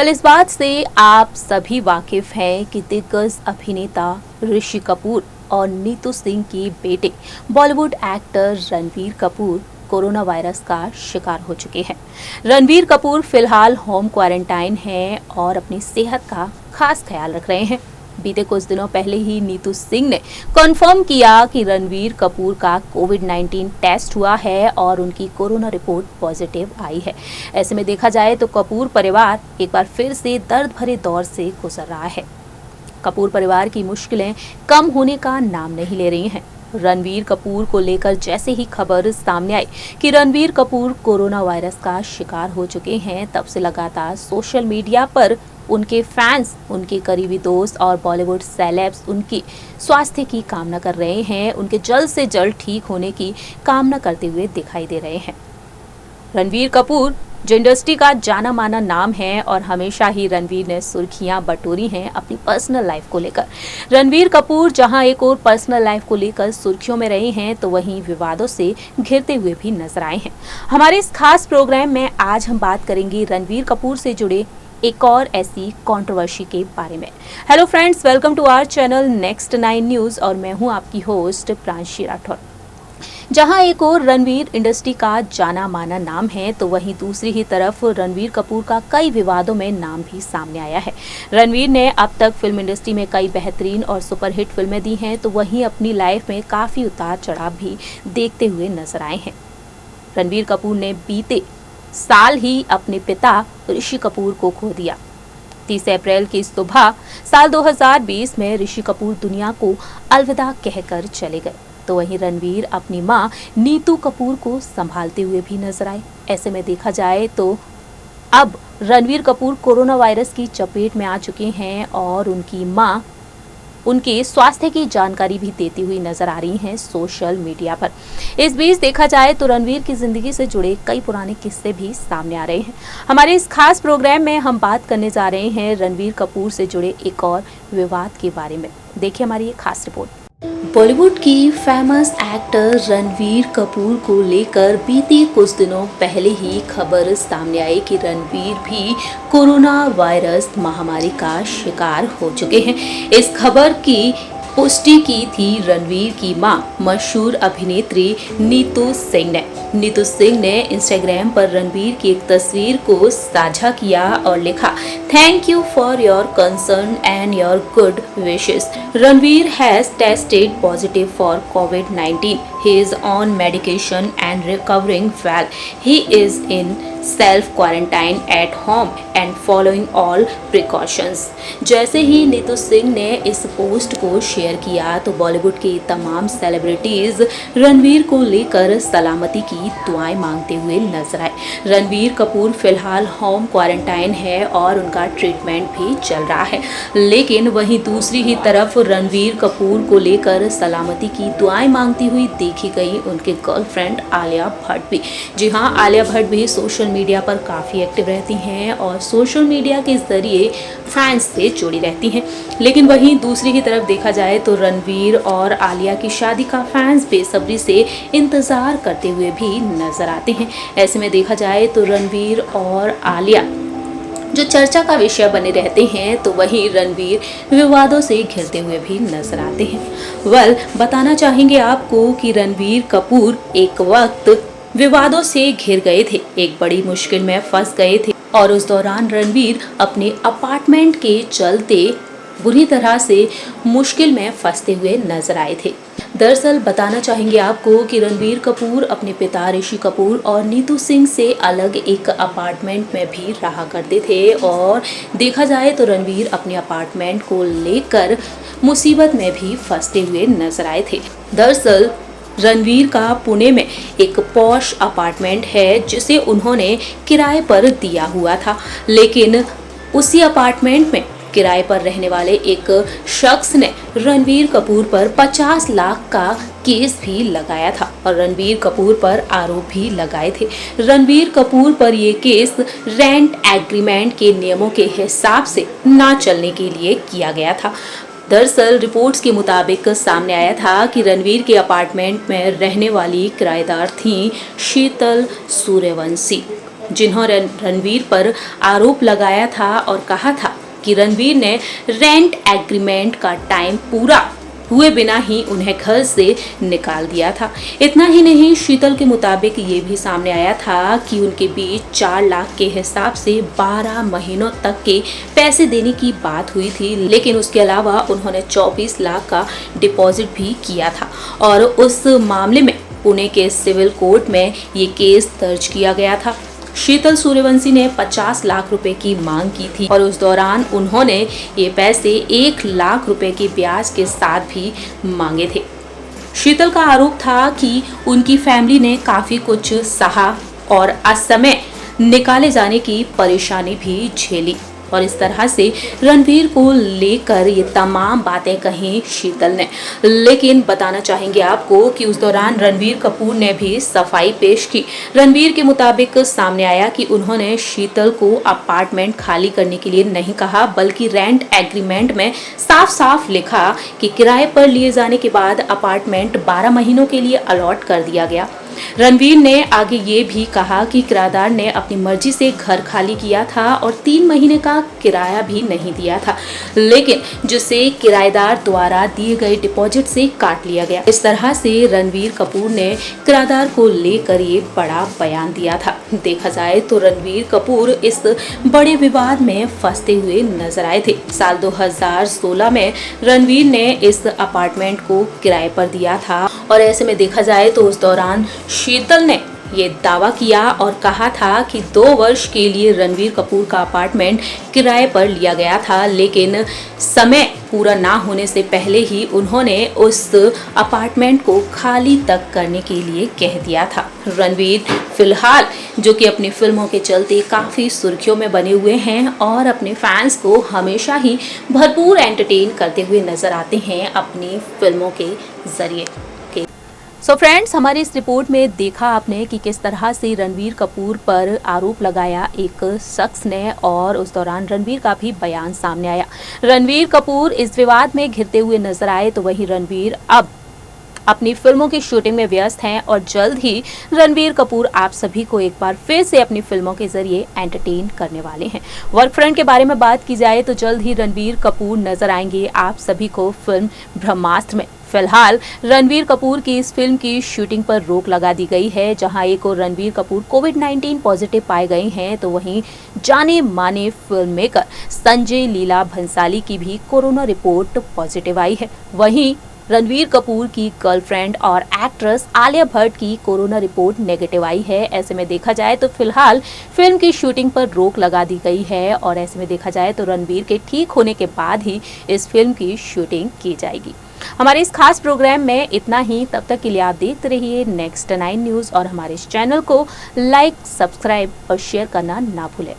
इस बात से आप सभी वाकिफ हैं कि दिग्गज अभिनेता ऋषि कपूर और नीतू सिंह के बेटे Bollywood actor Ranbir Kapoor corona virus का शिकार हो चुके हैं। रणबीर कपूर फिलहाल होम क्वारंटाइन हैं और अपनी सेहत का खास ख्याल रख रहे हैं। बीते कुछ दिनों पहले ही नीतू सिंह ने कंफर्म किया कि रणबीर कपूर का कोविड-19 टेस्ट हुआ है और उनकी कोरोना रिपोर्ट पॉजिटिव आई है। ऐसे में देखा जाए तो कपूर परिवार एक बार फिर से दर्द भरे दौर से गुजर रहा है। कपूर परिवार की मुश्किलें कम होने का नाम नहीं ले रही हैं। रणबीर कपूर को लेकर जैसे ही खबर सामने आई कि रणबीर कपूर कोरोना वायरस का शिकार हो चुके हैं, तब से लगातार सोशल मीडिया पर उनके फैंस, उनके करीबी दोस्त और बॉलीवुड सेलेब्स उनकी स्वास्थ्य की कामना कर रहे हैं, उनके जल्द से जल्द ठीक होने की कामना करते हुए दिखाई दे रहे हैं। रणबीर कपूर जो इंडस्ट्री का जाना माना नाम है और हमेशा ही रणबीर ने सुर्खियां बटोरी हैं अपनी पर्सनल लाइफ को लेकर। रणबीर कपूर जहां एक और पर्सनल लाइफ को लेकर सुर्खियों में रहे हैं, तो वहीं विवादों से घिरते हुए भी नजर आए हैं। हमारे इस खास प्रोग्राम में आज हम बात करेंगे रणबीर कपूर से जुड़े एक और ऐसी कंट्रोवर्सी के बारे में। Hello friends, welcome to our channel next 9 news और मैं हूं आपकी होस्ट प्रांशी राठौर। जहां एक और रणबीर इंडस्ट्री का जाना माना नाम है, तो वहीं दूसरी ही तरफ रणबीर कपूर का कई विवादों में नाम भी सामने आया है। रणबीर ने अब तक फिल्म इंडस्ट्री में कई बेहतरीन और सुपरहिट फिल्में दी हैं, तो वहीं अपनी लाइफ में काफी उतार चढ़ाव भी देखते हुए नजर आए हैं। रणबीर कपूर ने बीते साल ही अपने पिता ऋषि कपूर को खो दिया। 30 अप्रैल की सुबह साल 2020 में ऋषि कपूर दुनिया को अलविदा कहकर चले गए। तो वहीं रणबीर अपनी मां नीतू कपूर को संभालते हुए भी नजर आए। ऐसे में देखा जाए तो अब रणबीर कपूर कोरोना वायरस की चपेट में आ चुके हैं और उनकी मां उनके स्वास्थ्य की जानकारी भी देती हुई नजर आ रही हैं सोशल मीडिया पर। इस बीच देखा जाए तो रणबीर की जिंदगी से जुड़े कई पुराने किस्से भी सामने आ रहे हैं। हमारे इस खास प्रोग्राम में हम बात करने जा रहे हैं रणबीर कपूर से जुड़े एक और विवाद के बारे में। देखिए हमारी ये खास रिपोर्ट। बॉलीवुड की फेमस एक्टर रणबीर कपूर को लेकर बीते कुछ दिनों पहले ही खबर सामने आई कि रणबीर भी कोरोना वायरस महामारी का शिकार हो चुके हैं। इस खबर की पुष्टि की थी रणबीर की मां मशहूर अभिनेत्री नीतू सिंह ने। नीतू सिंह ने इंस्टाग्राम पर रणबीर की एक तस्वीर को साझा किया और लिखा, thank you for your concern and your good wishes. Ranbir has tested positive for covid. He is on medication and recovering well. He is in self-quarantine at home and following all precautions. जैसे ही नीतू सिंह ने इस post को share किया तो बॉलीवुड के तमाम celebrities Ranbir को लेकर सलामती की दुआएं मांगते हुए नजर आए। रणबीर कपूर फिलहाल होम क्वारंटाइन है और उनका ट्रीटमेंट भी चल रहा है, लेकिन वहीं दूसरी ही तरफ रणबीर कपूर को लेकर सलामती की दुआएं मांगती हुई देखी गई उनके गर्लफ्रेंड आलिया भट्ट भी। जी हाँ, आलिया भट्ट भी सोशल मीडिया पर काफ़ी एक्टिव रहती हैं और सोशल मीडिया के ज़रिए फैंस से जुड़ी रहती हैं। लेकिन वहीं दूसरी की तरफ देखा जाए तो रणबीर और आलिया की शादी का फैंस बेसब्री से इंतज़ार करते हुए भी नज़र आते हैं। ऐसे में देखा जाए तो रणबीर और आलिया जो चर्चा का विषय बने रहते हैं, तो वहीं रणबीर विवादों से घिरते हुए भी नजर आते हैं। बताना चाहेंगे आपको कि रणबीर कपूर एक वक्त विवादों से घिर गए थे, एक बड़ी मुश्किल में फंस गए थे और उस दौरान रणबीर अपने अपार्टमेंट के चलते बुरी तरह से मुश्किल में फंसते हुए नजर आए थे। दरअसल बताना चाहेंगे आपको कि रणबीर कपूर अपने पिता ऋषि कपूर और नीतू सिंह से अलग एक अपार्टमेंट में भी रहा करते थे और देखा जाए तो रणबीर अपने अपार्टमेंट को लेकर मुसीबत में भी फंसते हुए नजर आए थे। दरअसल रणबीर का पुणे में एक पॉश अपार्टमेंट है जिसे उन्होंने किराए पर दिया हुआ था, लेकिन उसी अपार्टमेंट में किराए पर रहने वाले एक शख्स ने रणबीर कपूर पर 50 लाख का केस भी लगाया था और रणबीर कपूर पर आरोप भी लगाए थे। रणबीर कपूर पर ये केस रेंट एग्रीमेंट के नियमों के हिसाब से ना चलने के लिए किया गया था। दरअसल रिपोर्ट्स के मुताबिक सामने आया था कि रणबीर के अपार्टमेंट में रहने वाली किराएदार थी शीतल सूर्यवंशी जिन्होंने रणवीर पर आरोप लगाया था और कहा था कि रणवीर ने रेंट एग्रीमेंट का टाइम पूरा हुए बिना ही उन्हें घर से निकाल दिया था। इतना ही नहीं, शीतल के मुताबिक ये भी सामने आया था कि उनके बीच 4 लाख के हिसाब से 12 महीनों तक के पैसे देने की बात हुई थी, लेकिन उसके अलावा उन्होंने 24 लाख का डिपॉजिट भी किया था और उस मामले में पुणे के सिविल कोर्ट में ये केस दर्ज किया गया था। शीतल सूर्यवंशी ने 50 लाख रुपए की मांग की थी और उस दौरान उन्होंने ये पैसे 1 लाख रुपए के ब्याज के साथ भी मांगे थे। शीतल का आरोप था कि उनकी फैमिली ने काफी कुछ सहा और असमय निकाले जाने की परेशानी भी झेली और इस तरह से रणवीर को लेकर ये तमाम बातें कही शीतल ने। लेकिन बताना चाहेंगे आपको कि उस दौरान रणवीर कपूर ने भी सफाई पेश की। रणवीर के मुताबिक सामने आया कि उन्होंने शीतल को अपार्टमेंट खाली करने के लिए नहीं कहा, बल्कि रेंट एग्रीमेंट में साफ साफ लिखा कि किराए पर लिए जाने के बाद अपार्टमेंट 12 महीनों के लिए अलॉट कर दिया गया। रणवीर ने आगे ये भी कहा कि किराएदार ने अपनी मर्जी से घर खाली किया था और 3 महीने का किराया भी नहीं दिया था, लेकिन जिसे किराएदार द्वारा दिए गए डिपॉजिट से काट लिया गया। इस तरह से रणवीर कपूर ने किराएदार को लेकर ये बड़ा बयान दिया था। देखा जाए तो रणवीर कपूर इस बड़े विवाद में फंसते हुए नजर आए थे। साल 2016 में रणवीर ने इस अपार्टमेंट को किराए पर दिया था और ऐसे में देखा जाए तो उस दौरान शीतल ने ये दावा किया और कहा था कि 2 वर्ष के लिए रणवीर कपूर का अपार्टमेंट किराए पर लिया गया था, लेकिन समय पूरा ना होने से पहले ही उन्होंने उस अपार्टमेंट को खाली तक करने के लिए कह दिया था। रणवीर फिलहाल जो कि अपनी फिल्मों के चलते काफ़ी सुर्खियों में बने हुए हैं और अपने फैंस को हमेशा ही भरपूर एंटरटेन करते हुए नजर आते हैं अपनी फिल्मों के जरिए। सो फ्रेंड्स, हमारी इस रिपोर्ट में देखा आपने कि किस तरह से रणवीर कपूर पर आरोप लगाया एक शख्स ने और उस दौरान रणवीर का भी बयान सामने आया। रणवीर कपूर इस विवाद में घिरते हुए नजर आए तो वहीं रणवीर अब अपनी फिल्मों की शूटिंग में व्यस्त हैं और जल्द ही रणवीर कपूर आप सभी को एक बार फिर से अपनी फिल्मों के जरिए एंटरटेन करने वाले हैं। वर्क फ्रंट के बारे में बात की जाए तो जल्द ही रणवीर कपूर नजर आएंगे आप सभी को फिल्म ब्रह्मास्त्र में। फिलहाल रणवीर कपूर की इस फिल्म की शूटिंग पर रोक लगा दी गई है, जहां एक और रणवीर कपूर कोविड-19 पॉजिटिव पाए गए हैं तो वहीं जाने माने फिल्म मेकर संजय लीला भंसाली की भी कोरोना रिपोर्ट पॉजिटिव आई है। वहीं रणवीर कपूर की गर्लफ्रेंड और एक्ट्रेस आलिया भट्ट की कोरोना रिपोर्ट नेगेटिव आई है। ऐसे में देखा जाए तो फिलहाल फिल्म की शूटिंग पर रोक लगा दी गई है और ऐसे में देखा जाए तो रणवीर के ठीक होने के बाद ही इस फिल्म की शूटिंग की जाएगी। हमारे इस खास प्रोग्राम में इतना ही। तब तक के लिए आप देखते रहिए नेक्स्ट 9 न्यूज़ और हमारे इस चैनल को लाइक, सब्सक्राइब और शेयर करना ना भूलें।